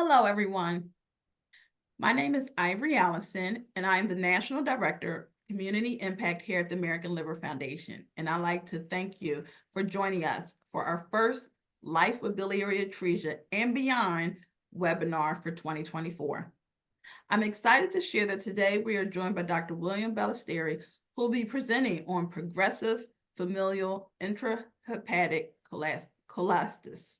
Hello, everyone. My name is Ivory Allison, and I am the National Director, Community Impact here at the American Liver Foundation. And I'd like to thank you for joining us for our first Life with Biliary Atresia and Beyond webinar for 2024. I'm excited to share that today we are joined by Dr. William Balistreri, who will be presenting on progressive familial intrahepatic cholestasis.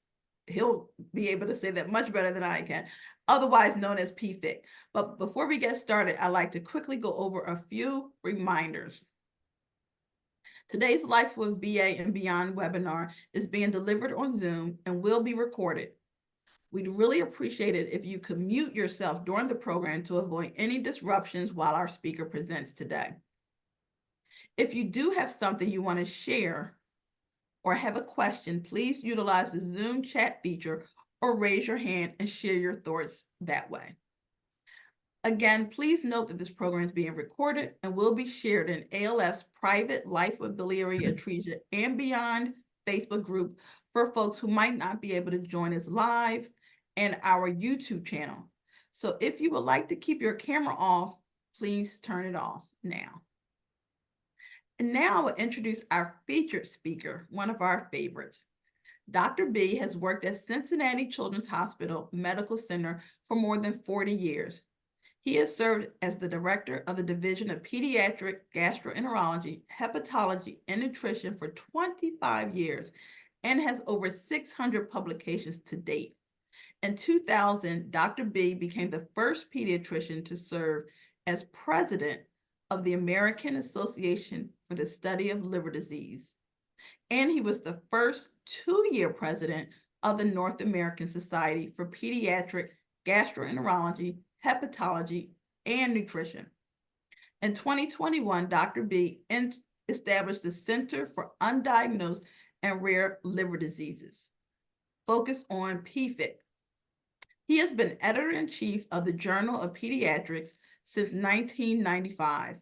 He'll be able to say that much better than I can, otherwise known as PFIC. But before we get started, I'd like to quickly go over a few reminders. Today's Life with BA and Beyond webinar is being delivered on Zoom and will be recorded. We'd really appreciate it if you could mute yourself during the program to avoid any disruptions while our speaker presents today. If you do have something you want to share or have a question, please utilize the Zoom chat feature or raise your hand and share your thoughts that way. Again, please note that this program is being recorded and will be shared in ALF's private Life with Biliary Atresia and Beyond Facebook group for folks who might not be able to join us live, and our YouTube channel. So if you would like to keep your camera off, please turn it off now. And now I will introduce our featured speaker, one of our favorites. Dr. B has worked at Cincinnati Children's Hospital Medical Center for more than 40 years. He has served as the director of the Division of Pediatric Gastroenterology, Hepatology, and Nutrition for 25 years and has over 600 publications to date. In 2000, Dr. B became the first pediatrician to serve as president of the American Association for the Study of Liver Disease. And he was the first two-year president of the North American Society for Pediatric Gastroenterology, Hepatology, and Nutrition. In 2021, Dr. B established the Center for Undiagnosed and Rare Liver Diseases, focused on PFIC. He has been editor-in-chief of the Journal of Pediatrics since 1995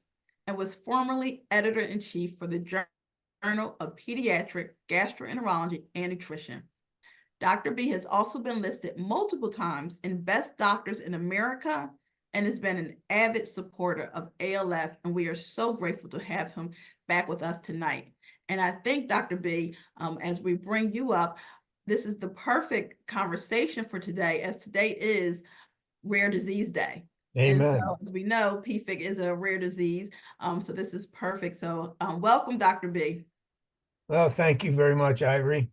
and was formerly editor-in-chief for the Journal of Pediatric Gastroenterology and Nutrition. Dr. B has also been listed multiple times in Best Doctors in America and has been an avid supporter of ALF, and we are so grateful to have him back with us tonight. And I think, Dr. B, as we bring you up, this is the perfect conversation for today, as today is Rare Disease Day. Amen. And so, as we know, PFIC is a rare disease, so this is perfect. So welcome, Dr. B. Well, thank you very much, Ivory.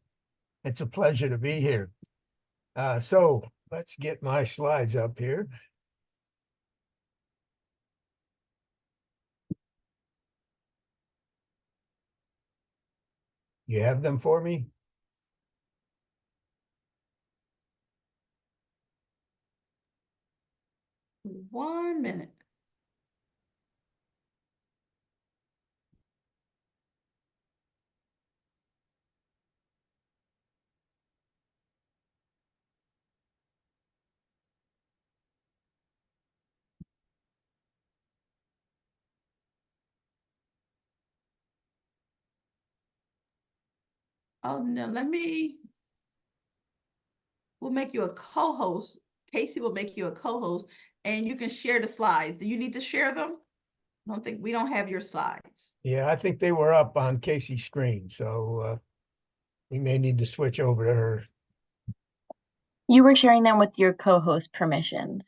It's a pleasure to be here. So let's get my slides up here. You have them for me? One minute. Oh, no, we'll make you a co-host. Casey will make you a co-host, and you can share the slides. Do you need to share them? I don't think we don't have your slides. Yeah, I think they were up on Casey's screen, so we may need to switch over to her. You were sharing them with your co-host permissions.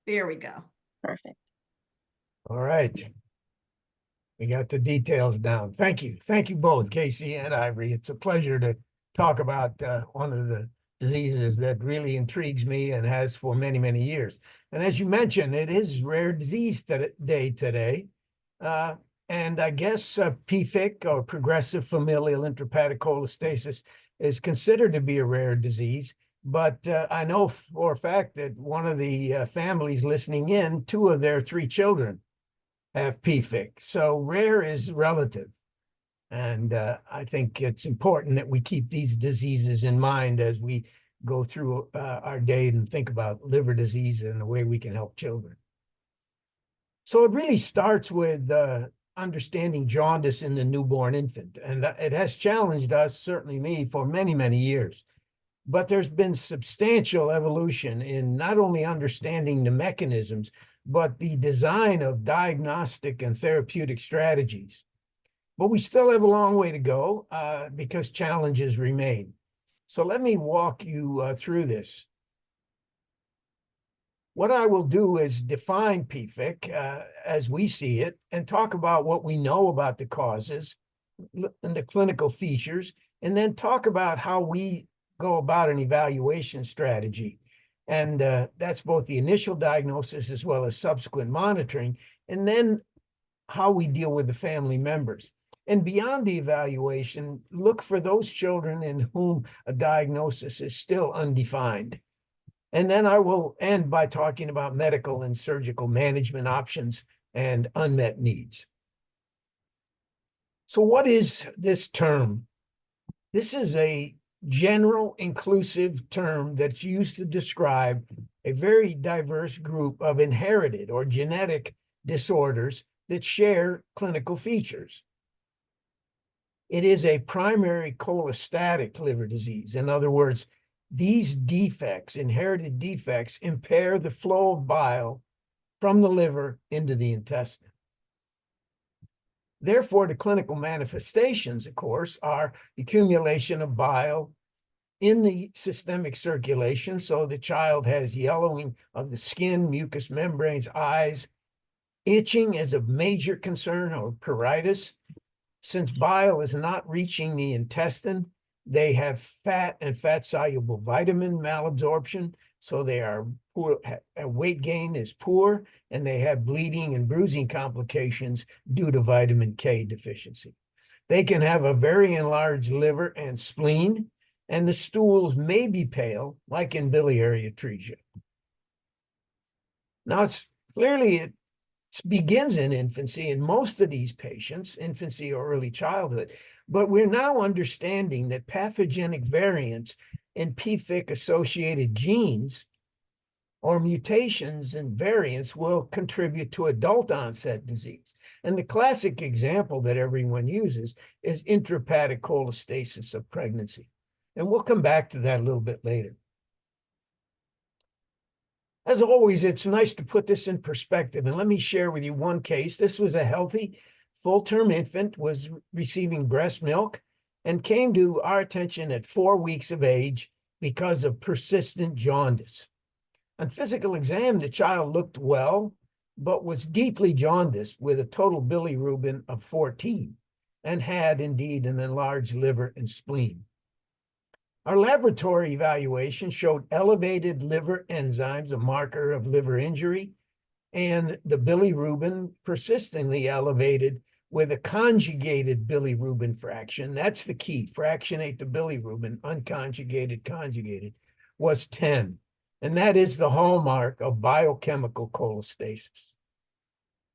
There we go. Perfect. All right. We got the details down. Thank you. Thank you both, Casey and Ivory. It's a pleasure to talk about one of the diseases that really intrigues me and has for many, many years. And as you mentioned, it is Rare Disease Day today. And I guess PFIC, or progressive familial intrahepatic cholestasis, is considered to be a rare disease. But I know for a fact that one of the families listening in, 2 of their 3 children have PFIC. So rare is relative. And I think it's important that we keep these diseases in mind as we go through our day and think about liver disease and the way we can help children. So it really starts with understanding jaundice in the newborn infant. And it has challenged us, certainly me, for many, many years. But there's been substantial evolution in not only understanding the mechanisms, but the design of diagnostic and therapeutic strategies. But we still have a long way to go because challenges remain. So let me walk you through this. What I will do is define PFIC as we see it and talk about what we know about the causes and the clinical features, and then talk about how we go about an evaluation strategy. And that's both the initial diagnosis as well as subsequent monitoring, and then how we deal with the family members. And beyond the evaluation, look for those children in whom a diagnosis is still undefined. And then I will end by talking about medical and surgical management options and unmet needs. So what is this term? This is a general inclusive term that's used to describe a very diverse group of inherited or genetic disorders that share clinical features. It is a primary cholestatic liver disease. In other words, these defects, inherited defects, impair the flow of bile from the liver into the intestine. Therefore, the clinical manifestations, of course, are accumulation of bile in the systemic circulation. So the child has yellowing of the skin, mucous membranes, eyes. Itching is a major concern, or pruritus. Since bile is not reaching the intestine, they have fat and fat-soluble vitamin malabsorption, so they are poor, weight gain is poor, and they have bleeding and bruising complications due to vitamin K deficiency. They can have a very enlarged liver and spleen, and the stools may be pale, like in biliary atresia. Now, it begins in infancy in most of these patients, infancy or early childhood, but we're now understanding that pathogenic variants in PFIC-associated genes or mutations and variants will contribute to adult onset disease. And the classic example that everyone uses is intrahepatic cholestasis of pregnancy. And we'll come back to that a little bit later. As always, it's nice to put this in perspective, and let me share with you one case. This was a healthy, full-term infant, was receiving breast milk, and came to our attention at 4 weeks of age because of persistent jaundice. On physical exam, the child looked well, but was deeply jaundiced with a total bilirubin of 14, and had indeed an enlarged liver and spleen. Our laboratory evaluation showed elevated liver enzymes, a marker of liver injury, and the bilirubin persistently elevated with a conjugated bilirubin fraction. That's the key. Fractionate the bilirubin, unconjugated, conjugated, was 10. And that is the hallmark of biochemical cholestasis.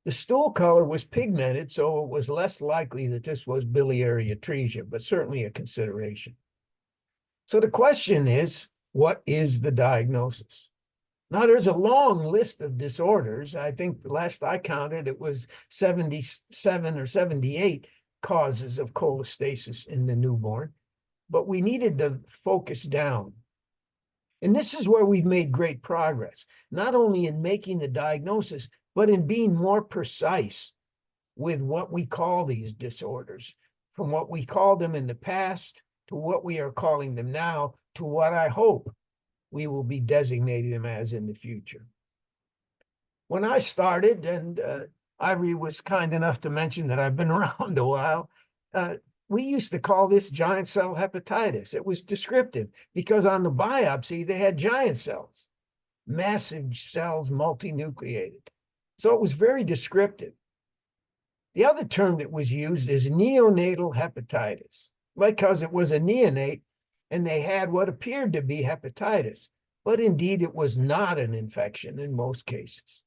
The stool color was pigmented, so it was less likely that this was biliary atresia, but certainly a consideration. So the question is, what is the diagnosis? Now, there's a long list of disorders. I think the last I counted, it was 77 or 78 causes of cholestasis in the newborn, but we needed to focus down. And this is where we've made great progress, not only in making the diagnosis, but in being more precise with what we call these disorders, from what we called them in the past to what we are calling them now, to what I hope we will be designating them as in the future. When I started, and Ivory was kind enough to mention that I've been around a while, we used to call this giant cell hepatitis. It was descriptive because on the biopsy, they had giant cells, massive cells, multinucleated. So it was very descriptive. The other term that was used is neonatal hepatitis, because it was a neonate and they had what appeared to be hepatitis, but indeed it was not an infection in most cases.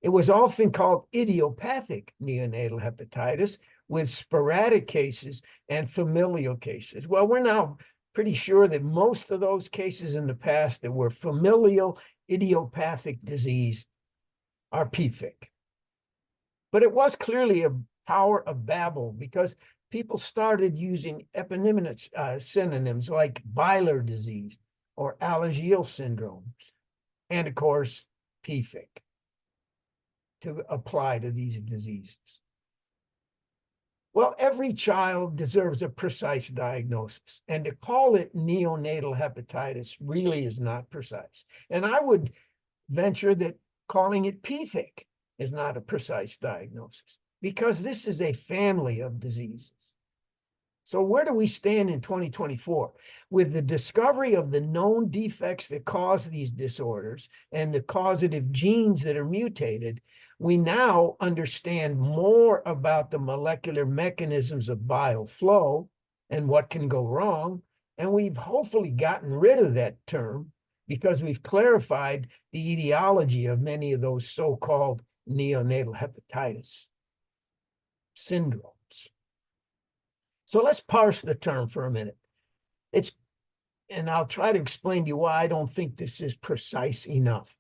It was often called idiopathic neonatal hepatitis with sporadic cases and familial cases. Well, we're now pretty sure that most of those cases in the past that were familial idiopathic disease are PFIC. But it was clearly a Tower of Babel because people started using eponymous synonyms like Biliary disease or Alagille syndrome, and of course, PFIC to apply to these diseases. Well, every child deserves a precise diagnosis, and to call it neonatal hepatitis really is not precise. And I would venture that calling it PFIC is not a precise diagnosis because this is a family of diseases. So where do we stand in 2024? With the discovery of the known defects that cause these disorders and the causative genes that are mutated, we now understand more about the molecular mechanisms of bile flow and what can go wrong. And we've hopefully gotten rid of that term because we've clarified the etiology of many of those so-called neonatal hepatitis syndromes. So let's parse the term for a minute. And I'll try to explain to you why I don't think this is precise enough.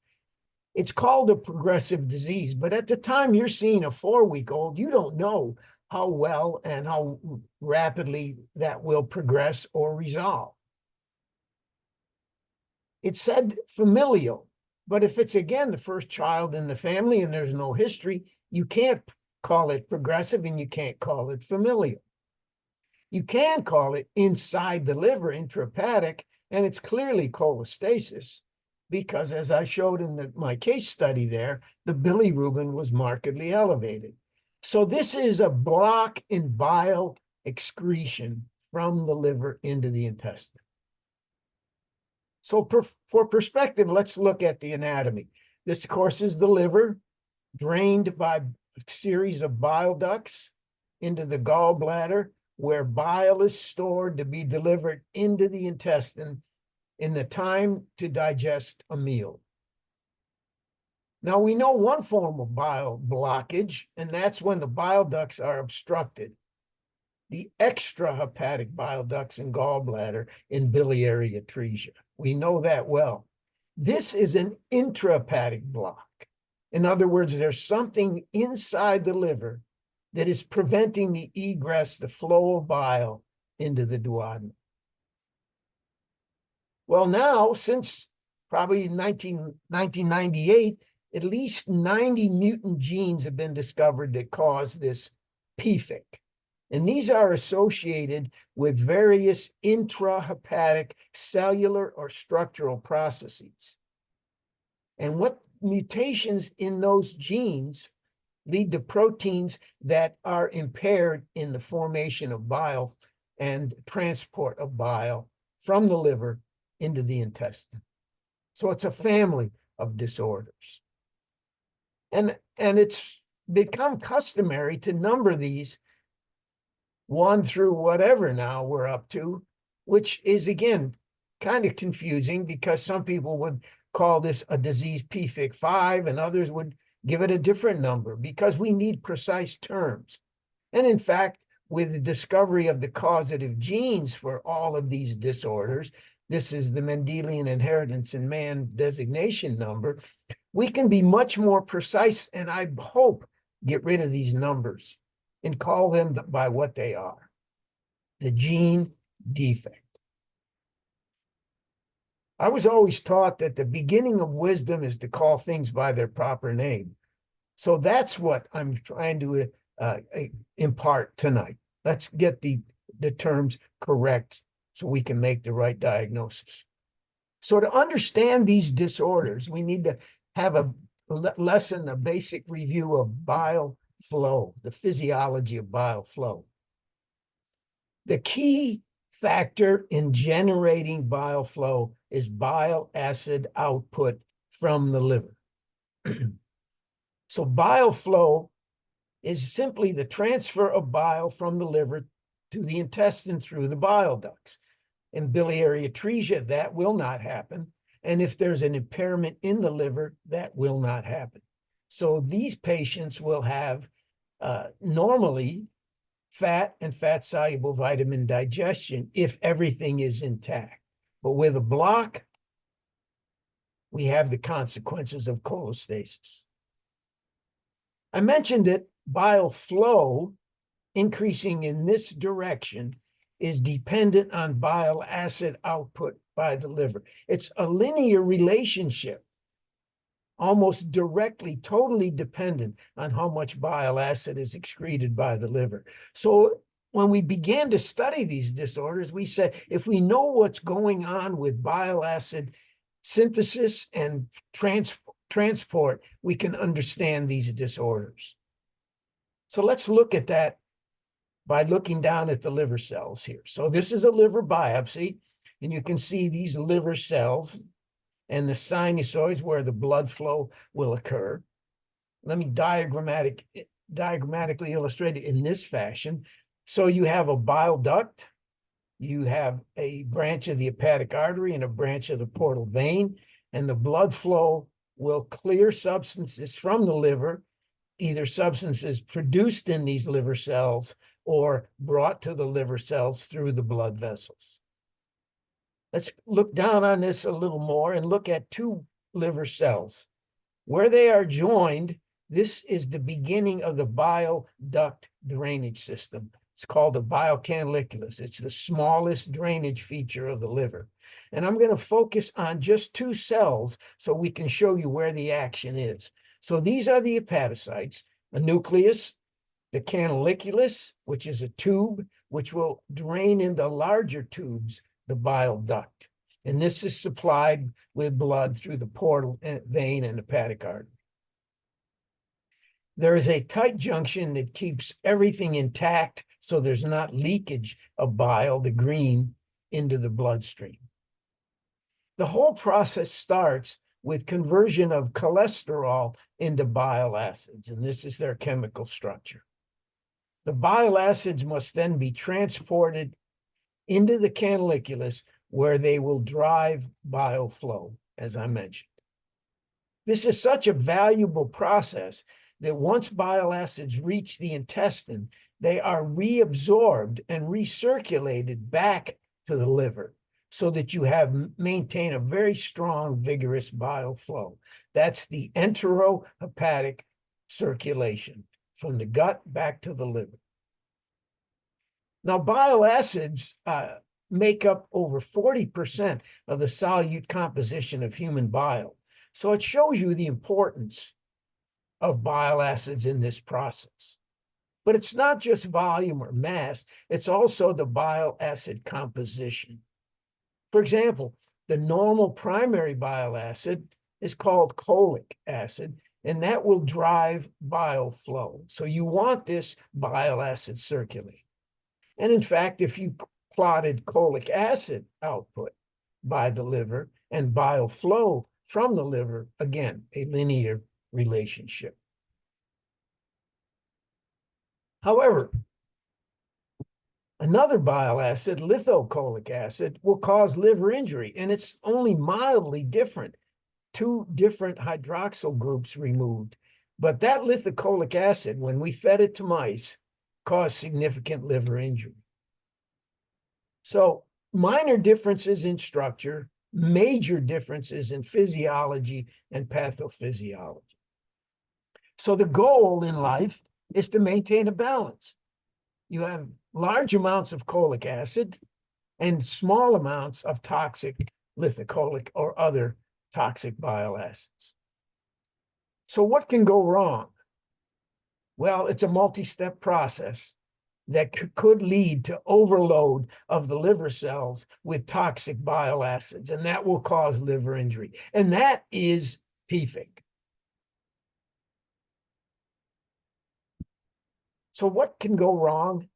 It's called a progressive disease, but at the time you're seeing a 4-week-old, you don't know how well and how rapidly that will progress or resolve. It said familial, but if it's again the first child in the family and there's no history, you can't call it progressive and you can't call it familial. You can call it inside the liver, intrahepatic, and it's clearly cholestasis because, as I showed in my case study there, the bilirubin was markedly elevated. So this is a block in bile excretion from the liver into the intestine. So for perspective, let's look at the anatomy. This, of course, is the liver drained by a series of bile ducts into the gallbladder, where bile is stored to be delivered into the intestine in the time to digest a meal. Now, we know one form of bile blockage, and that's when the bile ducts are obstructed. The extrahepatic bile ducts in gallbladder in biliary atresia. We know that well. This is an intrahepatic block. In other words, there's something inside the liver that is preventing the egress, the flow of bile into the duodenum. Well, now, since probably 1998, at least 90 mutant genes have been discovered that cause this PFIC. And these are associated with various intrahepatic cellular or structural processes. And what mutations in those genes lead to proteins that are impaired in the formation of bile and transport of bile from the liver into the intestine. So it's a family of disorders. And it's become customary to number these 1 through whatever now we're up to, which is, again, kind of confusing because some people would call this a disease PFIC 5 and others would give it a different number because we need precise terms. And in fact, with the discovery of the causative genes for all of these disorders, this is the Mendelian inheritance in man designation number, we can be much more precise and I hope get rid of these numbers and call them by what they are, the gene defect. I was always taught that the beginning of wisdom is to call things by their proper name. So that's what I'm trying to impart tonight. Let's get the terms correct so we can make the right diagnosis. So to understand these disorders, we need to have a lesson, a basic review of bile flow, the physiology of bile flow. The key factor in generating bile flow is bile acid output from the liver. So bile flow is simply the transfer of bile from the liver to the intestine through the bile ducts. In biliary atresia, that will not happen. And if there's an impairment in the liver, that will not happen. So these patients will have normally fat and fat-soluble vitamin digestion if everything is intact. But with a block, we have the consequences of cholestasis. I mentioned that bile flow increasing in this direction is dependent on bile acid output by the liver. It's a linear relationship, almost directly, totally dependent on how much bile acid is excreted by the liver. So when we began to study these disorders, we said, if we know what's going on with bile acid synthesis and transport, we can understand these disorders. So let's look at that by looking down at the liver cells here. So this is a liver biopsy, and you can see these liver cells and the sinusoids where the blood flow will occur. Let me diagrammatically illustrate it in this fashion. So you have a bile duct, you have a branch of the hepatic artery and a branch of the portal vein, and the blood flow will clear substances from the liver, either substances produced in these liver cells or brought to the liver cells through the blood vessels. Let's look down on this a little more and look at two liver cells. Where they are joined, this is the beginning of the bile duct drainage system. It's called a bile canaliculus. It's the smallest drainage feature of the liver. And I'm going to focus on just two cells so we can show you where the action is. So these are the hepatocytes, a nucleus, the canaliculus, which is a tube, which will drain into larger tubes, the bile duct. And this is supplied with blood through the portal vein and hepatic artery. There is a tight junction that keeps everything intact so there's not leakage of bile, the green, into the bloodstream. The whole process starts with conversion of cholesterol into bile acids, and this is their chemical structure. The bile acids must then be transported into the canaliculus where they will drive bile flow, as I mentioned. This is such a valuable process that once bile acids reach the intestine, they are reabsorbed and recirculated back to the liver so that you maintain a very strong, vigorous bile flow. That's the enterohepatic circulation from the gut back to the liver. Now, bile acids make up over 40% of the solute composition of human bile. So it shows you the importance of bile acids in this process. But it's not just volume or mass, it's also the bile acid composition. For example, the normal primary bile acid is called cholic acid, and that will drive bile flow. So you want this bile acid circulating. And in fact, if you plotted cholic acid output by the liver and bile flow from the liver, again, a linear relationship. However, another bile acid, lithocholic acid, will cause liver injury, and it's only mildly different. Two different hydroxyl groups removed. But that lithocholic acid, when we fed it to mice, caused significant liver injury. So minor differences in structure, major differences in physiology and pathophysiology. So the goal in life is to maintain a balance. You have large amounts of cholic acid and small amounts of toxic lithocholic or other toxic bile acids. So what can go wrong? Well, it's a multi-step process that could lead to overload of the liver cells with toxic bile acids, and that will cause liver injury. And that is PFIC. So what can go wrong?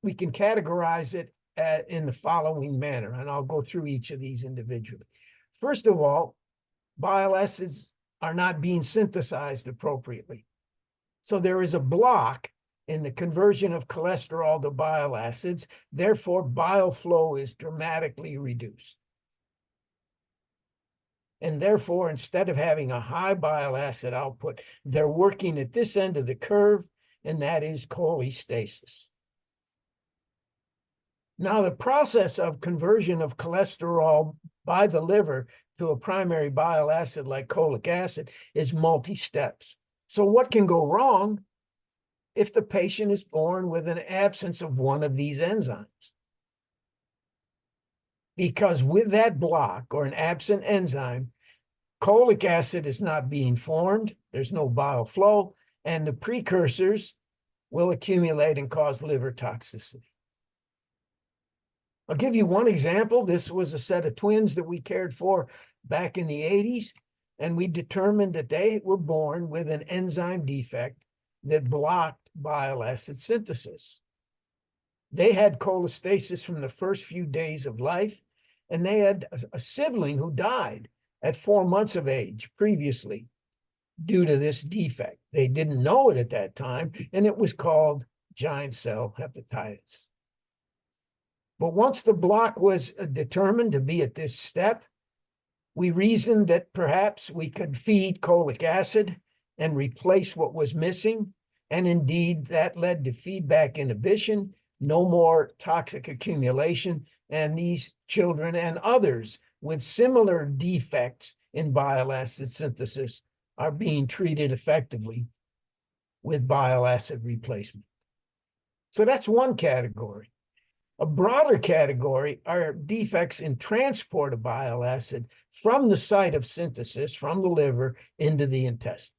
We can categorize it in the following manner, and I'll go through each of these individually. First of all, bile acids are not being synthesized appropriately. So there is a block in the conversion of cholesterol to bile acids. Therefore, bile flow is dramatically reduced. And therefore, instead of having a high bile acid output, they're working at this end of the curve, and that is cholestasis. Now, the process of conversion of cholesterol by the liver to a primary bile acid like cholic acid is multi-steps. So what can go wrong? if the patient is born with an absence of one of these enzymes. Because with that block or an absent enzyme, cholic acid is not being formed, there's no bile flow, and the precursors will accumulate and cause liver toxicity. I'll give you one example. This was a set of twins that we cared for back in the 80s, and we determined that they were born with an enzyme defect that blocked bile acid synthesis. They had cholestasis from the first few days of life, and they had a sibling who died at 4 months of age previously due to this defect. They didn't know it at that time, and it was called giant cell hepatitis. But once the block was determined to be at this step, we reasoned that perhaps we could feed cholic acid and replace what was missing. And indeed, that led to feedback inhibition, no more toxic accumulation, and these children and others with similar defects in bile acid synthesis are being treated effectively with bile acid replacement. So that's one category. A broader category are defects in transport of bile acid from the site of synthesis, from the liver, into the intestine.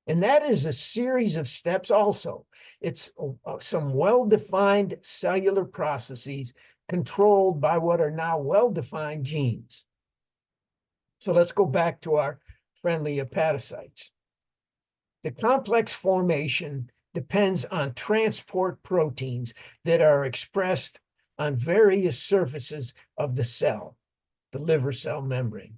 And that is a series of steps also. It's some well-defined cellular processes controlled by what are now well-defined genes. So let's go back to our friendly hepatocytes. The complex formation depends on transport proteins that are expressed on various surfaces of the cell, the liver cell membrane.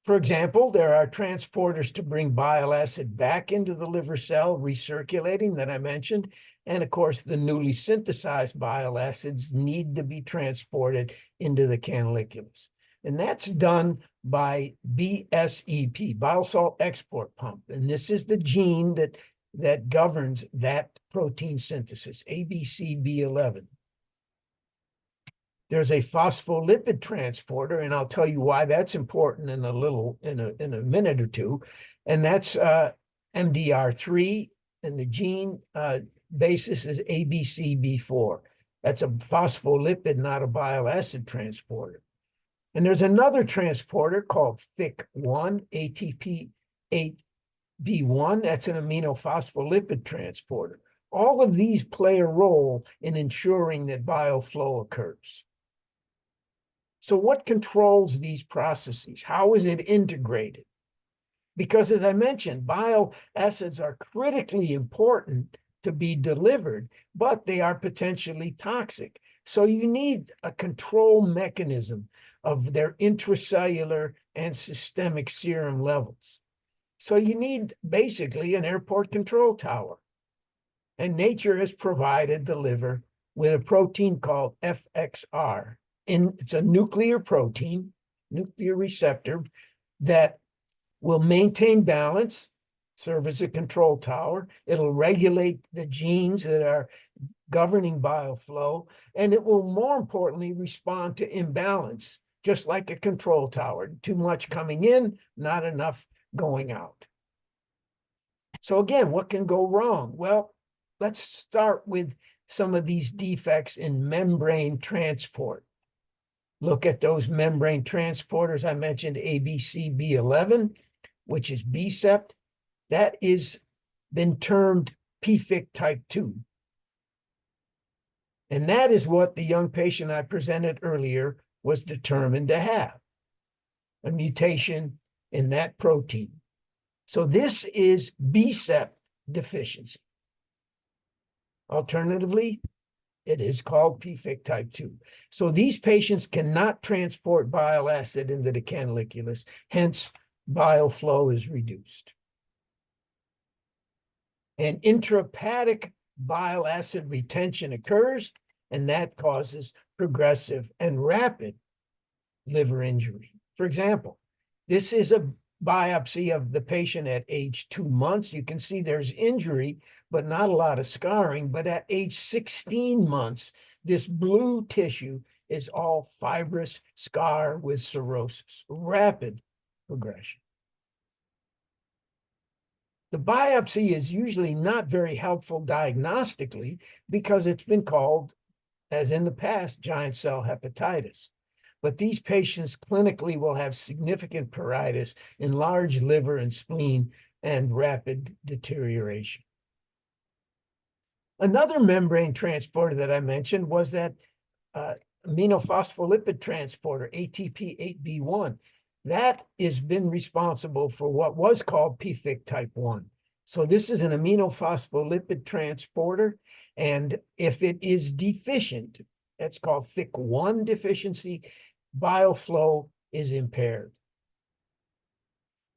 For example, there are transporters to bring bile acid back into the liver cell, recirculating that I mentioned. And of course, the newly synthesized bile acids need to be transported into the canaliculus. And that's done by BSEP, bile salt export pump. And this is the gene that governs that protein synthesis, ABCB11. There's a phospholipid transporter, and I'll tell you why that's important in a minute or two. And that's MDR3, and the gene basis is ABCB4. That's a phospholipid, not a bile acid transporter. And there's another transporter called FIC1, ATP8B1. That's an aminophospholipid transporter. All of these play a role in ensuring that bile flow occurs. So what controls these processes? How is it integrated? Because as I mentioned, bile acids are critically important to be delivered, but they are potentially toxic. So you need a control mechanism of their intracellular and systemic serum levels. So you need basically an airport control tower. And nature has provided the liver with a protein called FXR. And it's a nuclear protein, nuclear receptor, that will maintain balance, serve as a control tower. It'll regulate the genes that are governing bile flow, and it will, more importantly, respond to imbalance, just like a control tower. Too much coming in, not enough going out. So again, what can go wrong? Well, let's start with some of these defects in membrane transport. Look at those membrane transporters. I mentioned ABCB11, which is BSEP. That is been termed PFIC type 2. And that is what the young patient I presented earlier was determined to have, a mutation in that protein. So this is BSEP deficiency. Alternatively, it is called PFIC type 2. So these patients cannot transport bile acid into the canaliculus, hence bile flow is reduced. And intrahepatic bile acid retention occurs, and that causes progressive and rapid liver injury. For example, this is a biopsy of the patient at age 2 months. You can see there's injury, but not a lot of scarring. But at age 16 months, this blue tissue is all fibrous scar with cirrhosis, rapid progression. The biopsy is usually not very helpful diagnostically because it's been called, as in the past, giant cell hepatitis. But these patients clinically will have significant pruritus, enlarged liver and spleen, and rapid deterioration. Another membrane transporter that I mentioned was that aminophospholipid transporter, ATP8B1. That has been responsible for what was called PFIC type 1. So this is an aminophospholipid transporter, and if it is deficient, that's called FIC1 deficiency, bile flow is impaired.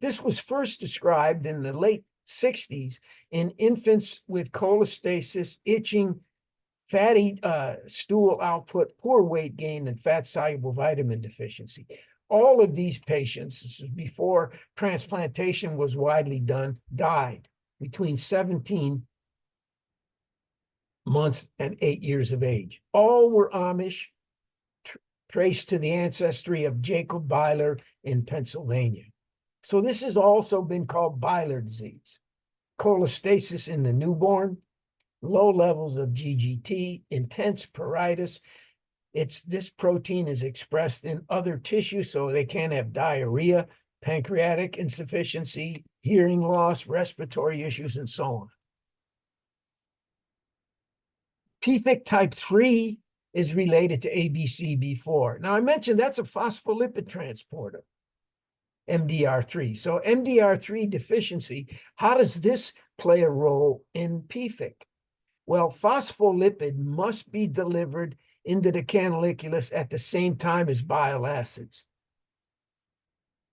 This was first described in the late 60s in infants with cholestasis, itching, fatty stool output, poor weight gain, and fat-soluble vitamin deficiency. All of these patients, this is before transplantation was widely done, died between 17 months and 8 years of age. All were Amish, traced to the ancestry of Jacob Byler in Pennsylvania. So this has also been called Byler disease. Cholestasis in the newborn, low levels of GGT, intense pruritus. This protein is expressed in other tissues, so they can have diarrhea, pancreatic insufficiency, hearing loss, respiratory issues, and so on. PFIC type 3 is related to ABCB4. Now, I mentioned that's a phospholipid transporter, MDR3. So MDR3 deficiency, how does this play a role in PFIC? Well, phospholipid must be delivered into the canaliculus at the same time as bile acids.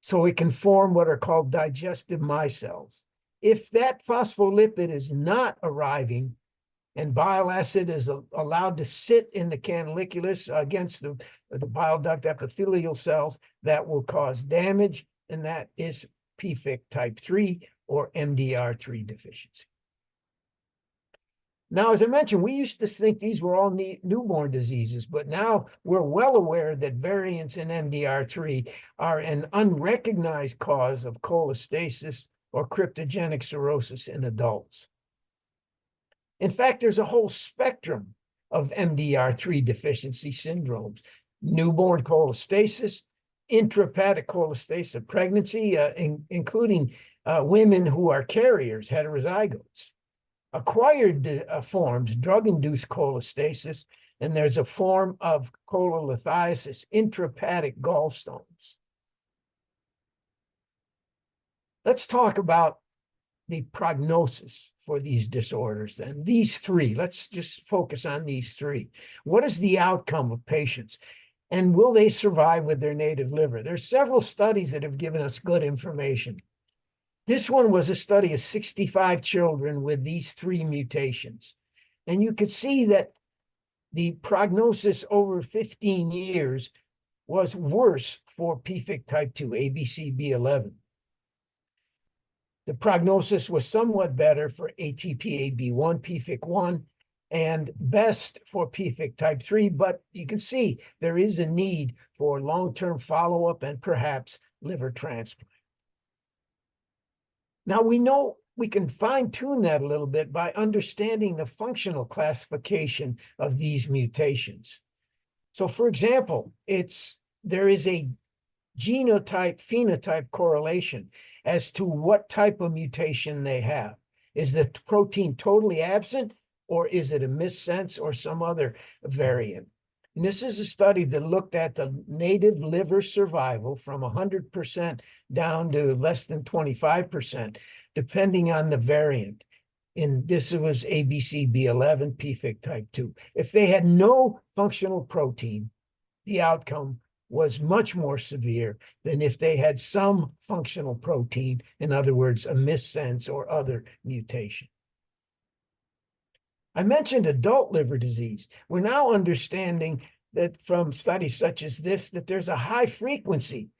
So it can form what are called digestive micelles. If that phospholipid is not arriving and bile acid is allowed to sit in the canaliculus against the bile duct epithelial cells, that will cause damage, and that is PFIC type 3 or MDR3 deficiency. Now, as I mentioned, we used to think these were all newborn diseases, but now we're well aware that variants in MDR3 are an unrecognized cause of cholestasis or cryptogenic cirrhosis in adults. In fact, there's a whole spectrum of MDR3 deficiency syndromes: newborn cholestasis, intrahepatic cholestasis of pregnancy, including women who are carriers, heterozygotes. Acquired forms, drug-induced cholestasis, and there's a form of cholelithiasis, intrahepatic gallstones. Let's talk about the prognosis for these disorders then. These three, let's just focus on these three. What is the outcome of patients? And will they survive with their native liver? There's several studies that have given us good information. This one was a study of 65 children with these three mutations. And you could see that the prognosis over 15 years was worse for PFIC type 2, ABCB11. The prognosis was somewhat better for ATP8B1, PFIC1, and best for PFIC type 3, but you can see there is a need for long-term follow-up and perhaps liver transplant. Now, we know we can fine-tune that a little bit by understanding the functional classification of these mutations. So, for example, there is a genotype-phenotype correlation as to what type of mutation they have. Is the protein totally absent, or is it a missense or some other variant? And this is a study that looked at the native liver survival from 100% down to less than 25%, depending on the variant. And this was ABCB11, PFIC type 2. If they had no functional protein, the outcome was much more severe than if they had some functional protein, in other words, a missense or other mutation. I mentioned adult liver disease. We're now understanding that from studies such as this, that there's a high frequency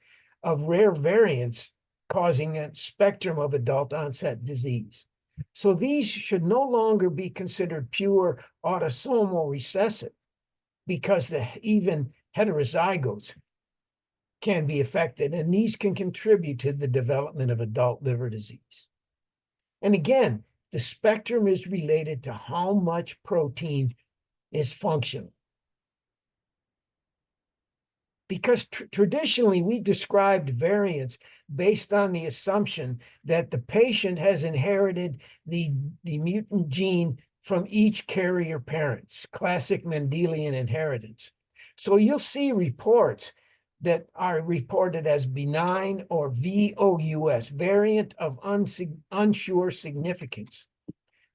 of rare variants causing a spectrum of adult onset disease. So these should no longer be considered pure autosomal recessive, because even heterozygotes can be affected, and these can contribute to the development of adult liver disease. And again, the spectrum is related to how much protein is functional. Because traditionally, we described variants based on the assumption that the patient has inherited the mutant gene from each carrier parents, classic Mendelian inheritance. So you'll see reports that are reported as benign or VOUS, variant of unsure significance.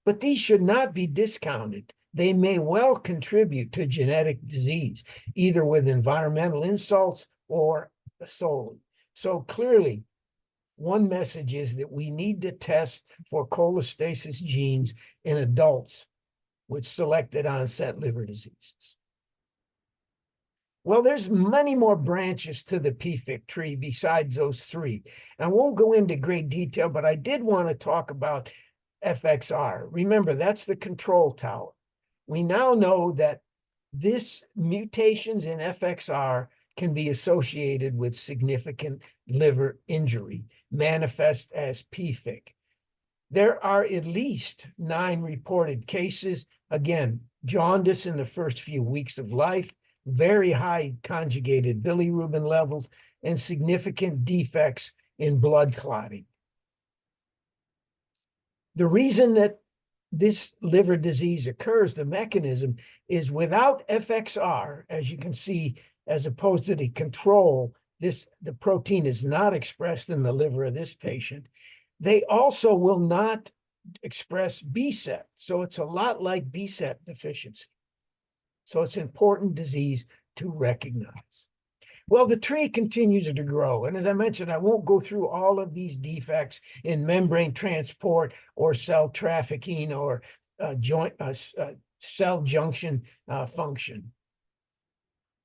But these should not be discounted. They may well contribute to genetic disease, either with environmental insults or solely. So clearly, one message is that we need to test for cholestasis genes in adults with selected onset liver diseases. Well, there's many more branches to the PFIC tree besides those three. I won't go into great detail, but I did want to talk about FXR. Remember, that's the control tower. We now know that this mutations in FXR can be associated with significant liver injury, manifest as PFIC. There are at least 9 reported cases. Again, jaundice in the first few weeks of life, very high conjugated bilirubin levels, and significant defects in blood clotting. The reason that this liver disease occurs, the mechanism, is without FXR, as you can see, as opposed to the control, the protein is not expressed in the liver of this patient. They also will not express BSEP. So it's a lot like BSEP deficiency. So it's an important disease to recognize. Well, the tree continues to grow. And as I mentioned, I won't go through all of these defects in membrane transport or cell trafficking or cell junction function.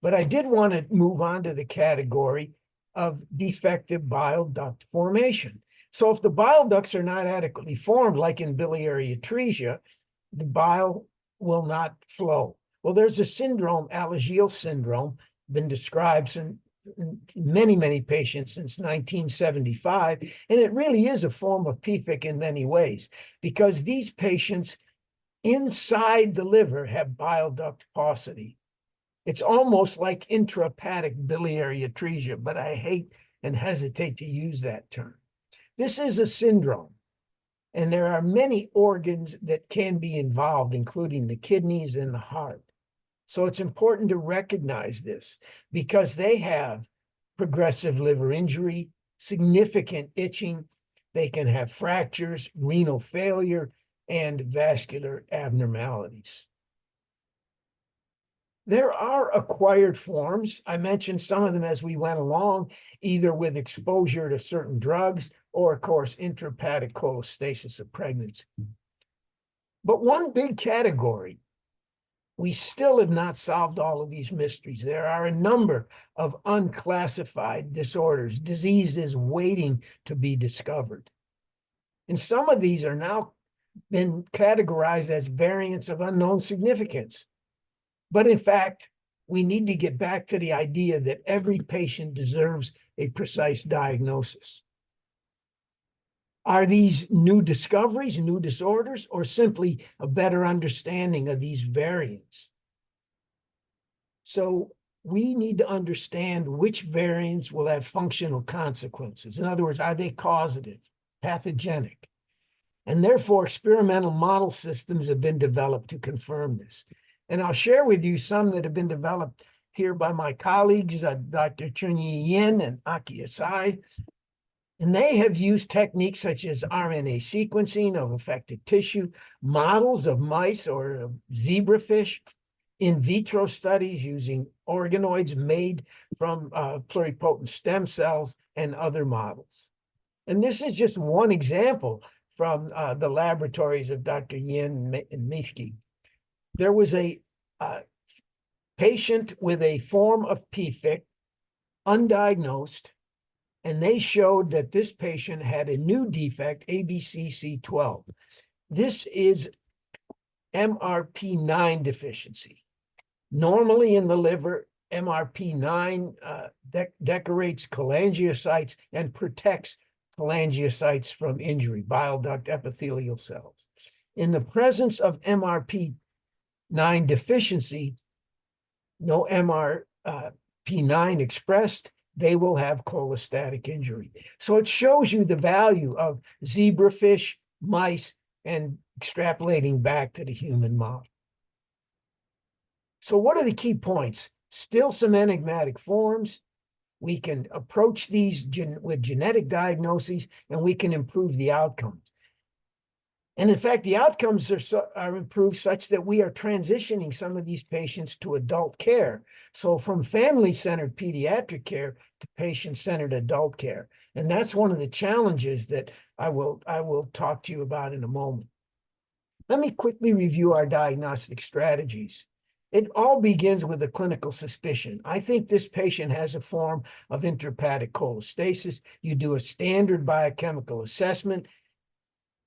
But I did want to move on to the category of defective bile duct formation. So if the bile ducts are not adequately formed, like in biliary atresia, the bile will not flow. Well, there's a syndrome, Alagille syndrome, been described in many, many patients since 1975. And it really is a form of PFIC in many ways, because these patients inside the liver have bile duct paucity. It's almost like intrahepatic biliary atresia, but I hate and hesitate to use that term. This is a syndrome, and there are many organs that can be involved, including the kidneys and the heart. So it's important to recognize this because they have progressive liver injury, significant itching. They can have fractures, renal failure, and vascular abnormalities. There are acquired forms. I mentioned some of them as we went along, either with exposure to certain drugs or, of course, intrahepatic cholestasis of pregnancy. But one big category, we still have not solved all of these mysteries. There are a number of unclassified disorders, diseases waiting to be discovered. And some of these are now been categorized as variants of unknown significance. But in fact, we need to get back to the idea that every patient deserves a precise diagnosis. Are these new discoveries, new disorders, or simply a better understanding of these variants? So we need to understand which variants will have functional consequences. In other words, are they causative, pathogenic? And therefore, experimental model systems have been developed to confirm this. And I'll share with you some that have been developed here by my colleagues, Dr. Chunyi Yin and Aki Asai. And they have used techniques such as RNA sequencing of affected tissue, models of mice or zebrafish, in vitro studies using organoids made from pluripotent stem cells and other models. And this is just one example from the laboratories of Dr. Yin and Mifke. There was a patient with a form of PFIC, undiagnosed, and they showed that this patient had a new defect, ABCC12. This is MRP9 deficiency. Normally in the liver, MRP9 decorates cholangiocytes and protects cholangiocytes from injury, bile duct epithelial cells. In the presence of MRP9 deficiency, no MRP9 expressed, they will have cholestatic injury. So it shows you the value of zebrafish, mice, and extrapolating back to the human model. So what are the key points? Still some enigmatic forms. We can approach these with genetic diagnoses, and we can improve the outcomes. And in fact, the outcomes are improved such that we are transitioning some of these patients to adult care. So from family-centered pediatric care to patient-centered adult care. And that's one of the challenges that I will talk to you about in a moment. Let me quickly review our diagnostic strategies. It all begins with a clinical suspicion. I think this patient has a form of intrahepatic cholestasis. You do a standard biochemical assessment,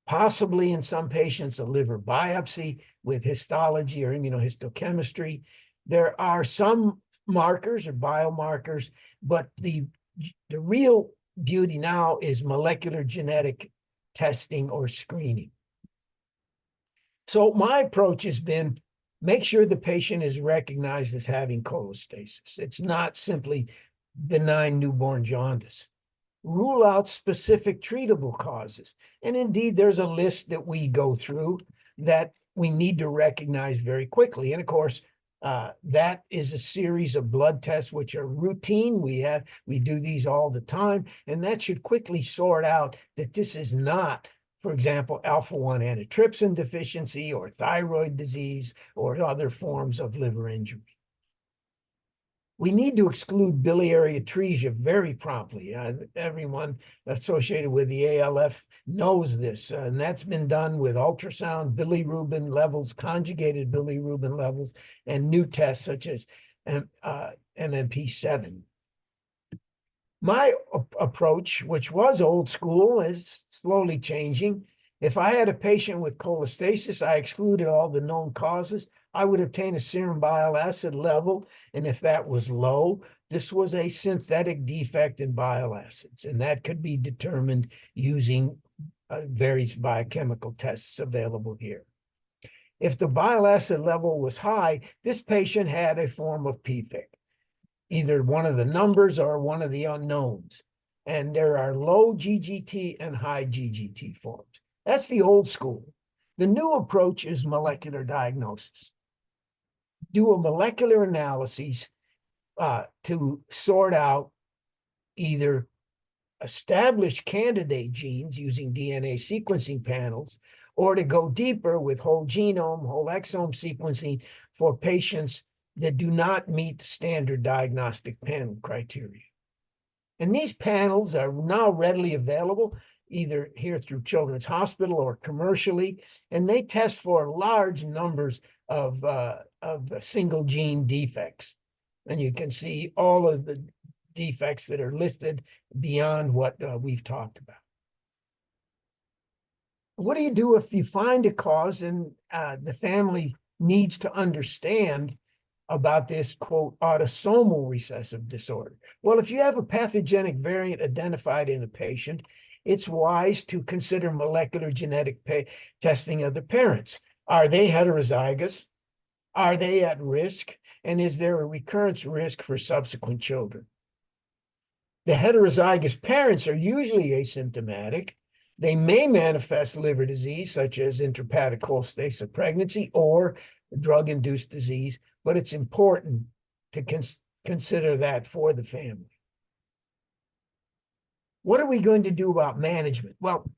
possibly in some patients a liver biopsy with histology or immunohistochemistry. There are some markers or biomarkers, but the real beauty now is molecular genetic testing or screening. So my approach has been make sure the patient is recognized as having cholestasis. It's not simply benign newborn jaundice. Rule out specific treatable causes. And indeed, there's a list that we go through that we need to recognize very quickly. And of course, that is a series of blood tests which are routine. We do these all the time, and that should quickly sort out that this is not, for example, alpha-1 antitrypsin deficiency or thyroid disease or other forms of liver injury. We need to exclude biliary atresia very promptly. Everyone associated with the ALF knows this, and that's been done with ultrasound, bilirubin levels, conjugated bilirubin levels, and new tests such as MMP7. My approach, which was old school, is slowly changing. If I had a patient with cholestasis, I excluded all the known causes. I would obtain a serum bile acid level, and if that was low, this was a synthetic defect in bile acids, and that could be determined using various biochemical tests available here. If the bile acid level was high, this patient had a form of PFIC, either one of the numbers or one of the unknowns. And there are low GGT and high GGT forms. That's the old school. The new approach is molecular diagnosis. Do a molecular analysis to sort out either established candidate genes using DNA sequencing panels, or to go deeper with whole genome, whole exome sequencing for patients that do not meet standard diagnostic panel criteria. And these panels are now readily available, either here through Children's Hospital or commercially, and they test for large numbers of single gene defects. And you can see all of the defects that are listed beyond what we've talked about. What do you do if you find a cause and the family needs to understand about this, quote, autosomal recessive disorder? Well, if you have a pathogenic variant identified in a patient, it's wise to consider molecular genetic testing of the parents. Are they heterozygous? Are they at risk? And is there a recurrence risk for subsequent children? The heterozygous parents are usually asymptomatic. They may manifest liver disease, such as intrahepatic cholestasis of pregnancy or drug-induced disease, but it's important to consider that for the family. What are we going to do about management? Well,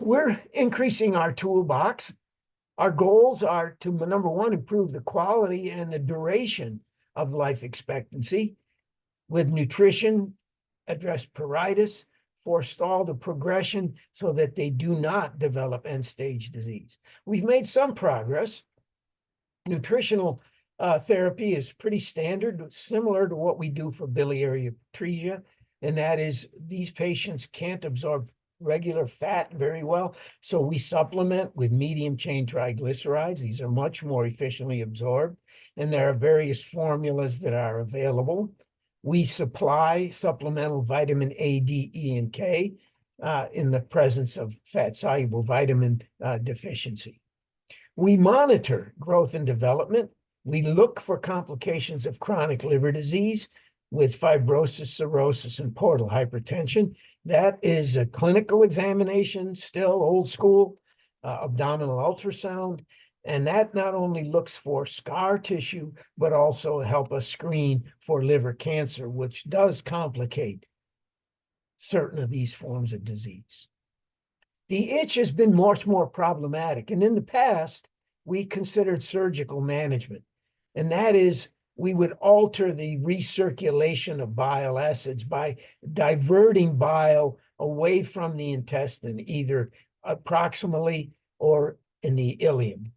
we're increasing our toolbox. Our goals are to, number one, improve the quality and the duration of life expectancy with nutrition, address pruritus, forestall the progression so that they do not develop end-stage disease. We've made some progress. Nutritional therapy is pretty standard, similar to what we do for biliary atresia, and that is these patients can't absorb regular fat very well, so we supplement with medium-chain triglycerides. These are much more efficiently absorbed, and there are various formulas that are available. We supply supplemental vitamin A, D, E, and K in the presence of fat-soluble vitamin deficiency. We monitor growth and development. We look for complications of chronic liver disease with fibrosis, cirrhosis, and portal hypertension. That is a clinical examination, still old school, abdominal ultrasound. And that not only looks for scar tissue, but also help us screen for liver cancer, which does complicate certain of these forms of disease. The itch has been much more problematic. And in the past, we considered surgical management. And that is, we would alter the recirculation of bile acids by diverting bile away from the intestine, either proximally or in the ileum.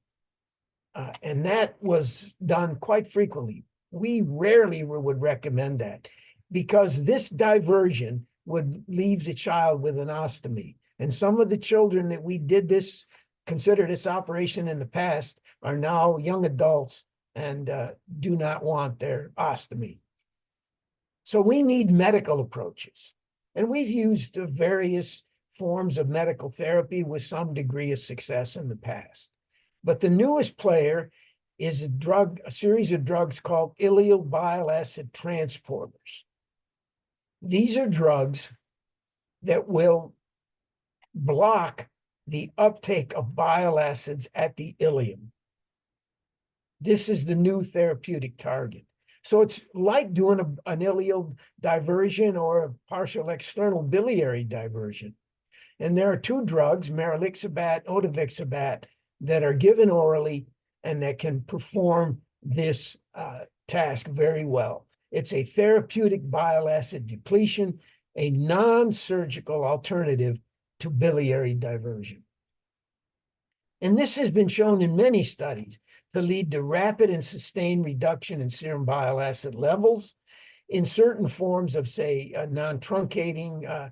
And that was done quite frequently. We rarely would recommend that because this diversion would leave the child with an ostomy. And some of the children that we did this, consider this operation in the past, are now young adults and do not want their ostomy. So we need medical approaches. And we've used various forms of medical therapy with some degree of success in the past. But the newest player is a series of drugs called ileal bile acid transporters. These are drugs that will block the uptake of bile acids at the ileum. This is the new therapeutic target. So it's like doing an ileal diversion or a partial external biliary diversion. And there are two drugs, maralixibat, odevixibat, that are given orally and that can perform this task very well. It's a therapeutic bile acid depletion, a non-surgical alternative to biliary diversion. And this has been shown in many studies to lead to rapid and sustained reduction in serum bile acid levels in certain forms of, say, non-truncating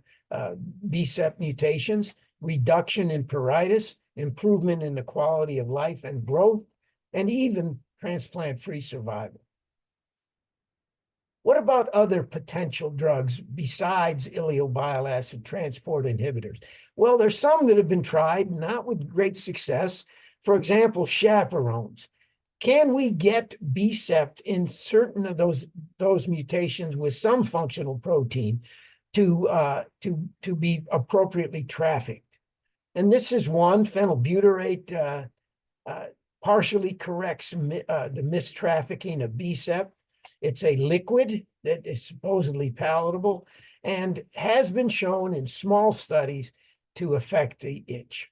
BSEP mutations, reduction in pruritus, improvement in the quality of life and growth, and even transplant-free survival. What about other potential drugs besides ileal bile acid transport inhibitors? Well, there's some that have been tried, not with great success. For example, chaperones. Can we get BSEP in certain of those mutations with some functional protein to be appropriately trafficked? And this is one, phenylbutyrate partially corrects the mistrafficking of BSEP. It's a liquid that is supposedly palatable and has been shown in small studies to affect the itch.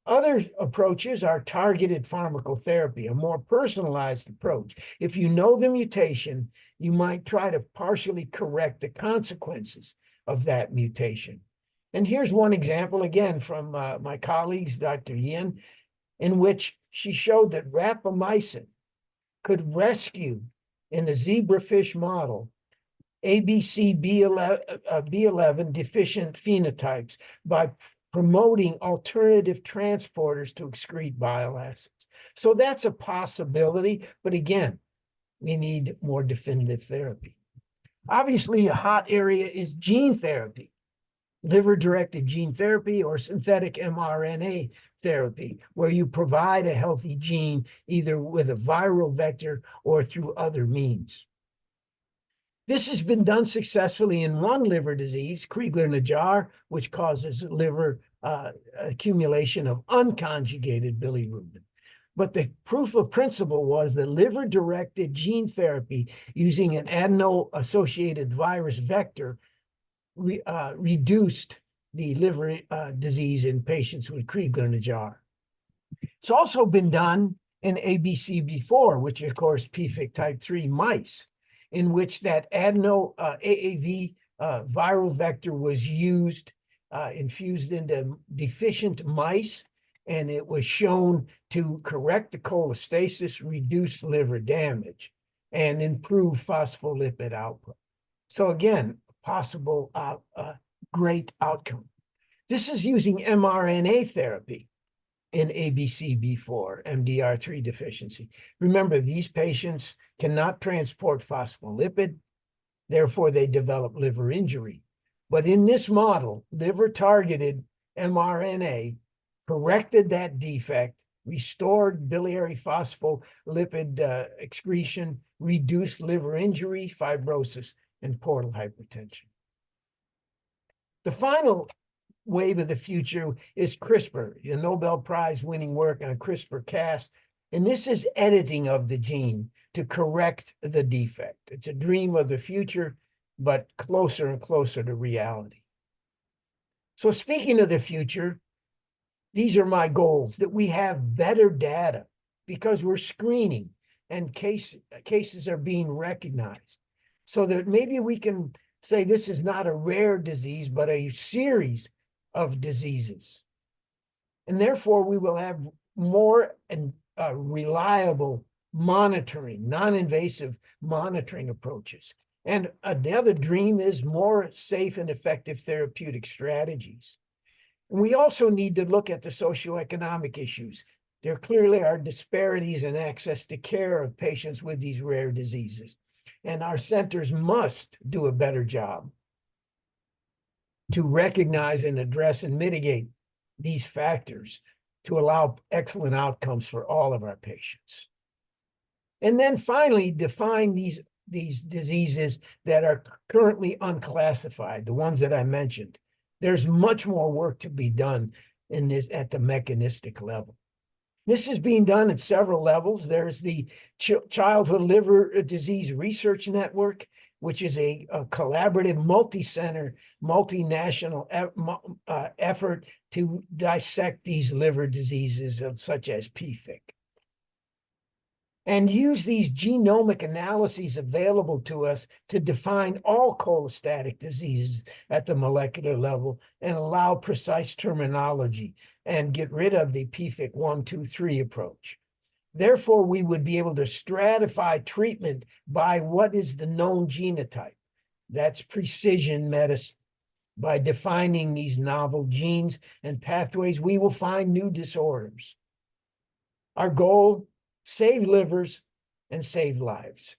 Other approaches are targeted pharmacotherapy, a more personalized approach. If you know the mutation, you might try to partially correct the consequences of that mutation. And here's one example, again, from my colleagues, Dr. Yin, in which she showed that rapamycin could rescue, in the zebrafish model, ABCB11 deficient phenotypes by promoting alternative transporters to excrete bile acids. So that's a possibility, but again, we need more definitive therapy. Obviously, a hot area is gene therapy, liver-directed gene therapy or synthetic mRNA therapy, where you provide a healthy gene either with a viral vector or through other means. This has been done successfully in one liver disease, Crigler-Najjar, which causes liver accumulation of unconjugated bilirubin. But the proof of principle was that liver-directed gene therapy using an adeno-associated virus vector reduced the liver disease in patients with Crigler-Najjar. It's also been done in ABCB4, which of course PFIC type 3 mice, in which that AAV viral vector was used, infused into deficient mice, and it was shown to correct the cholestasis, reduce liver damage, and improve phospholipid output. So again, possible great outcome. This is using mRNA therapy in ABCB4, MDR3 deficiency. Remember, these patients cannot transport phospholipid. Therefore, they develop liver injury. But in this model, liver-targeted mRNA corrected that defect, restored biliary phospholipid excretion, reduced liver injury, fibrosis, and portal hypertension. The final wave of the future is CRISPR, the Nobel Prize winning work on CRISPR-Cas, and this is editing of the gene to correct the defect. It's a dream of the future, but closer and closer to reality. So speaking of the future, these are my goals, that we have better data because we're screening and cases are being recognized, so that maybe we can say this is not a rare disease, but a series of diseases. And therefore, we will have more and reliable monitoring, non-invasive monitoring approaches. And the other dream is more safe and effective therapeutic strategies. And we also need to look at the socioeconomic issues. There clearly are disparities in access to care of patients with these rare diseases. And our centers must do a better job to recognize and address and mitigate these factors to allow excellent outcomes for all of our patients. And then finally, define these diseases that are currently unclassified, the ones that I mentioned. There's much more work to be done in this at the mechanistic level. This is being done at several levels. There's the Childhood Liver Disease Research Network, which is a collaborative, multi-center, multinational effort to dissect these liver diseases such as PFIC. And use these genomic analyses available to us to define all cholestatic diseases at the molecular level and allow precise terminology and get rid of the PFIC 1, 2, 3 approach. Therefore, we would be able to stratify treatment by what is the known genotype. That's precision medicine. By defining these novel genes and pathways, we will find new disorders. Our goal: save livers and save lives.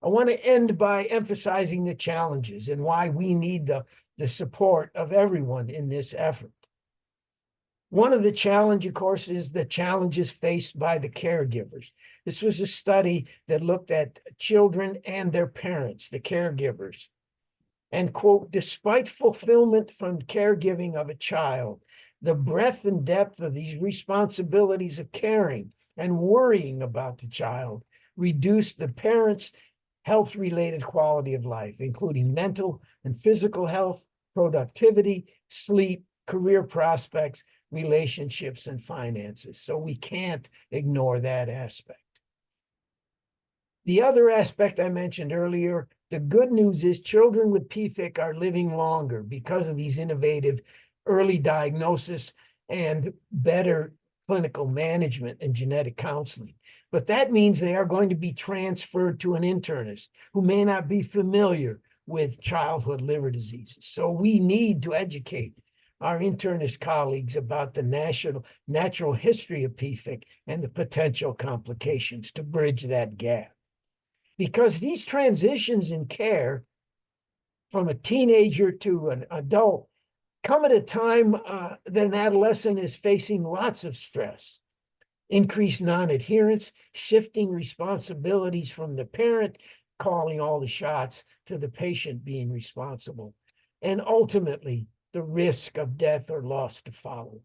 I want to end by emphasizing the challenges and why we need the support of everyone in this effort. One of the challenges, of course, is the challenges faced by the caregivers. This was a study that looked at children and their parents, the caregivers. And, quote, despite fulfillment from caregiving of a child, the breadth and depth of these responsibilities of caring and worrying about the child reduce the parent's health-related quality of life, including mental and physical health, productivity, sleep, career prospects, relationships, and finances. So we can't ignore that aspect. The other aspect I mentioned earlier, the good news is children with PFIC are living longer because of these innovative early diagnosis and better clinical management and genetic counseling. But that means they are going to be transferred to an internist who may not be familiar with childhood liver diseases. So we need to educate our internist colleagues about the natural history of PFIC and the potential complications to bridge that gap. Because these transitions in care from a teenager to an adult come at a time that an adolescent is facing lots of stress, increased non-adherence, shifting responsibilities from the parent, calling all the shots, to the patient being responsible, and ultimately the risk of death or loss to follow.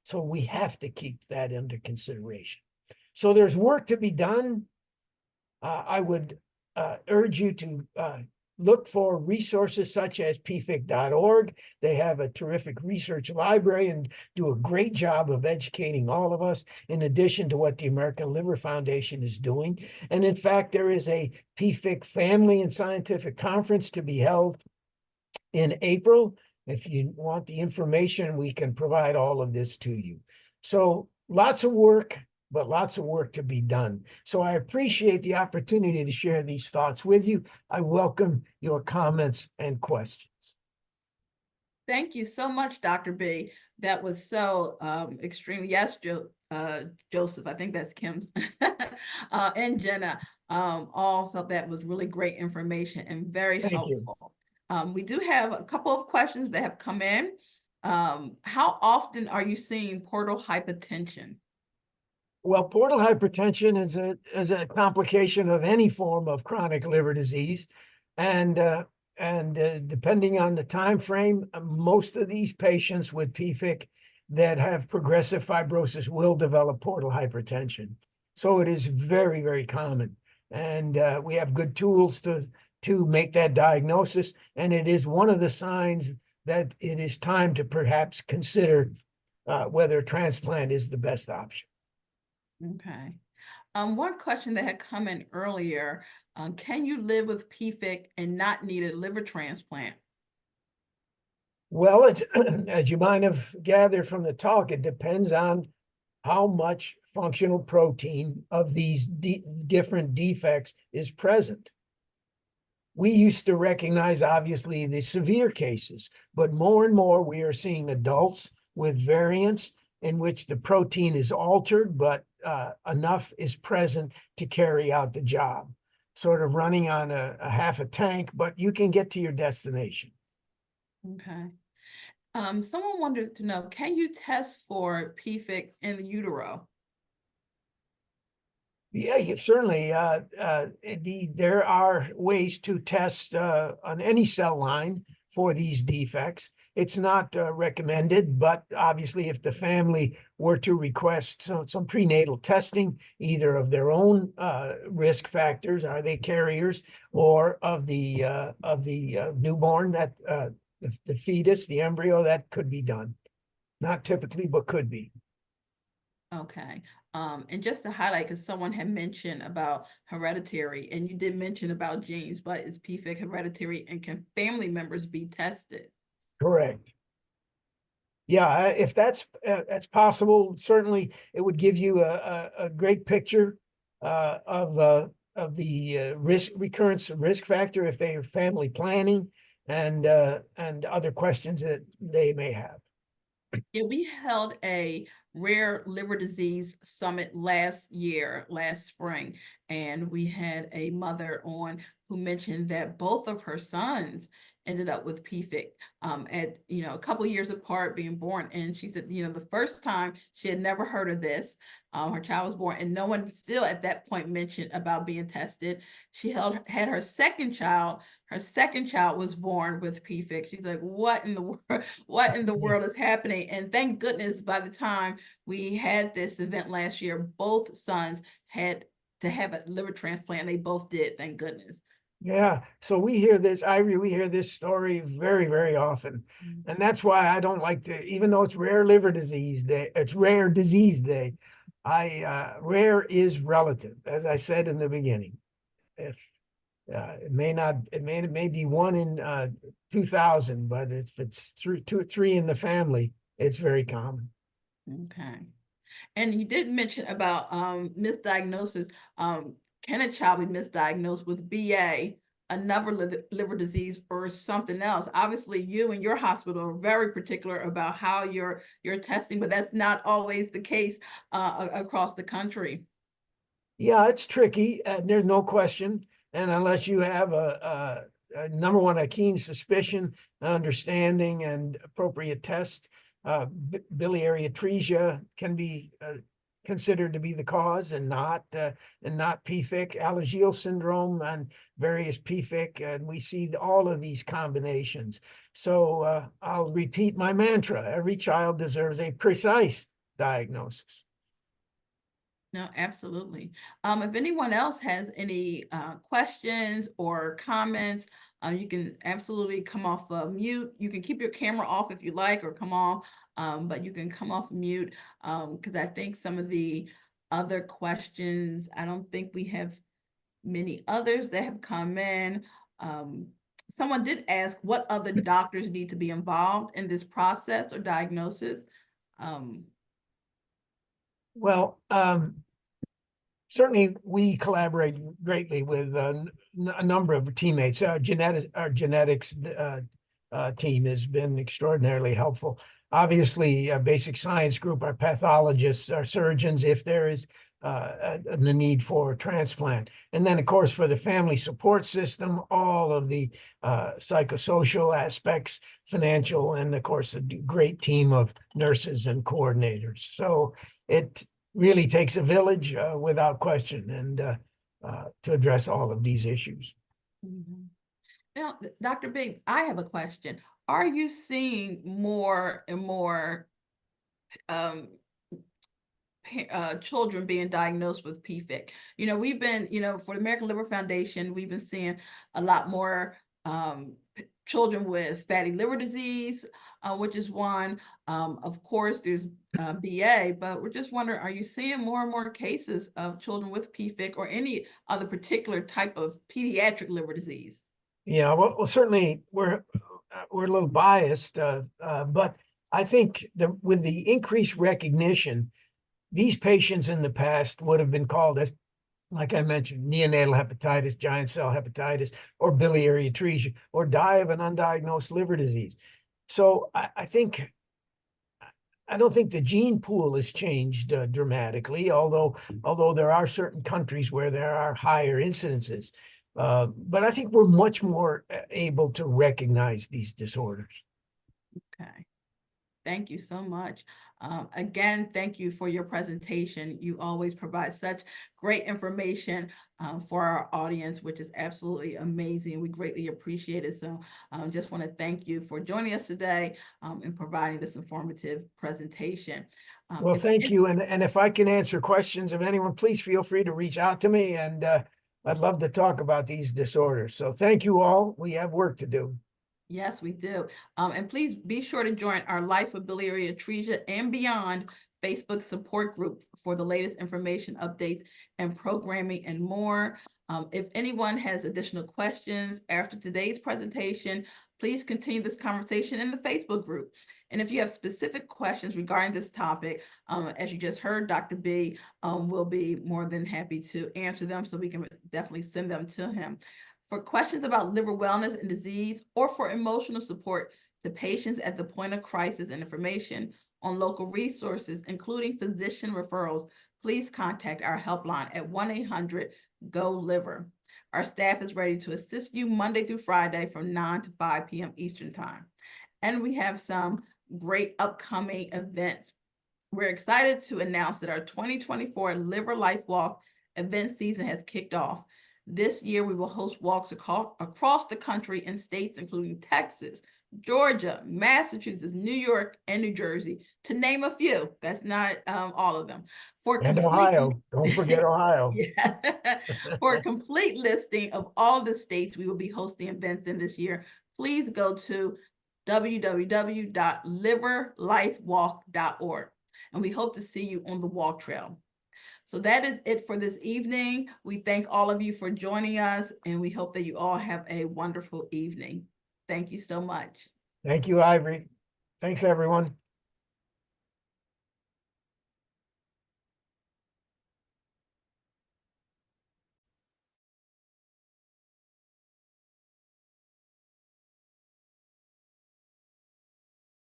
So we have to keep that under consideration. So there's work to be done. I would urge you to look for resources such as pfic.org. They have a terrific research library and do a great job of educating all of us, in addition to what the American Liver Foundation is doing. And in fact, there is a PFIC Family and Scientific Conference to be held in April. If you want the information, we can provide all of this to you. So lots of work, but lots of work to be done. So I appreciate the opportunity to share these thoughts with you. I welcome your comments and questions. Thank you so much, Dr. B. That was so extreme. Yes, Joseph, I think that's Kim and Jenna. All felt that was really great information and very Thank you. helpful. We do have a couple of questions that have come in. How often are you seeing portal hypertension? Well, portal hypertension is a complication of any form of chronic liver disease, and depending on the time frame, most of these patients with PFIC that have progressive fibrosis will develop portal hypertension. So it is very, very common, and we have good tools to make that diagnosis, and it is one of the signs that it is time to perhaps consider whether transplant is the best option. Okay. One question that had come in earlier, can you live with PFIC and not need a liver transplant? Well, as you might have gathered from the talk, it depends on how much functional protein of these different defects is present. We used to recognize, obviously, the severe cases, but more and more we are seeing adults with variants in which the protein is altered, but enough is present to carry out the job. Sort of running on a half a tank, but you can get to your destination. Okay. Someone wanted to know, can you test for PFIC in the utero? Yeah, you certainly. There are ways to test on any cell line for these defects. It's not recommended, but obviously, if the family were to request some prenatal testing, either of their own risk factors, are they carriers, or of the newborn, that the fetus, the embryo, that could be done. Not typically, but could be. Okay. And just to highlight, because someone had mentioned about hereditary, and you did mention about genes, but is PFIC hereditary, and can family members be tested? Correct. Yeah, if that's possible, certainly it would give you a great picture of the recurrence risk factor if they are family planning, and other questions that they may have. Yeah, we held a rare liver disease summit last spring, and we had a mother on who mentioned that both of her sons ended up with PFIC at a couple years apart being born. And she said, the first time she had never heard of this. Her child was born, and no one still at that point mentioned about being tested. She had her second child. Her second child was born with PFIC. She's like, what in the world? What in the world is happening? And thank goodness, by the time we had this event last year, both sons had to have a liver transplant. They both did, thank goodness. Yeah, so we hear this, Ivory, we hear this story very, very often. And that's why I don't like to, even though it's Rare Liver Disease Day, it's Rare Disease Day. Rare is relative, as I said in the beginning. If it may be one in 2,000, but if it's two or three in the family, it's very common. Okay. And you did mention about misdiagnosis. Can a child be misdiagnosed with BA, another liver disease, or something else? Obviously, you and your hospital are very particular about how you're testing, but that's not always the case across the country. Yeah, it's tricky. There's no question. And unless you have a number one, a keen suspicion, understanding, and appropriate test, biliary atresia can be considered to be the cause, and not PFIC, Alagille syndrome, and various PFIC, and we see all of these combinations. So I'll repeat my mantra: every child deserves a precise diagnosis. No, absolutely. If anyone else has any questions or comments, you can absolutely come off of mute. You can keep your camera off if you like, or come on, but you can come off mute, because I think some of the other questions, I don't think we have many others that have come in. Someone did ask what other doctors need to be involved in this process or diagnosis. Well, certainly we collaborate greatly with a number of teammates. Our genetics team has been extraordinarily helpful. Obviously, a basic science group, our pathologists, our surgeons, if there is the need for transplant. And then, of course, for the family support system, all of the psychosocial aspects, financial, and of course, a great team of nurses and coordinators. So it really takes a village without question, and to address all of these issues. Mhm. Now, Dr. Biggs, I have a question. Are you seeing more and more children being diagnosed with PFIC? You know, we've been, for the American Liver Foundation, we've been seeing a lot more children with fatty liver disease, which is one. Of course, there's BA, but we're just wondering, are you seeing more and more cases of children with PFIC or any other particular type of pediatric liver disease? Yeah, well, certainly we're a little biased, but I think that with the increased recognition, these patients in the past would have been called, as, like I mentioned, neonatal hepatitis, giant cell hepatitis, or biliary atresia, or die of an undiagnosed liver disease. So I don't think the gene pool has changed dramatically, although there are certain countries where there are higher incidences. But I think we're much more able to recognize these disorders. Okay. Thank you so much. Again, thank you for your presentation. You always provide such great information for our audience, which is absolutely amazing. We greatly appreciate it. So just want to thank you for joining us today and providing this informative presentation. Well, thank you. And if I can answer questions of anyone, please feel free to reach out to me. And I'd love to talk about these disorders. So thank you all. We have work to do. Yes, we do. And please be sure to join our Life with Biliary Atresia and Beyond Facebook support group for the latest information, updates, and programming and more. If anyone has additional questions after today's presentation, please continue this conversation in the Facebook group. And if you have specific questions regarding this topic, as you just heard, Dr. B will be more than happy to answer them, so we can definitely send them to him. For questions about liver wellness and disease, or for emotional support to patients at the point of crisis and information on local resources, including physician referrals, please contact our helpline at 1-800-GO-LIVER. Our staff is ready to assist you Monday through Friday from 9 to 5 p.m. Eastern Time. And we have some great upcoming events. We're excited to announce that our 2024 Liver Life Walk event season has kicked off. This year, we will host walks across the country in states including Texas, Georgia, Massachusetts, New York, and New Jersey, to name a few. That's not all of them. And Ohio. Don't forget Ohio. Yeah. For a complete listing of all the states we will be hosting events in this year, please go to www.liverlifewalk.org. And we hope to see you on the walk trail. So that is it for this evening. We thank all of you for joining us, and we hope that you all have a wonderful evening. Thank you so much. Thank you, Ivory. Thanks, everyone.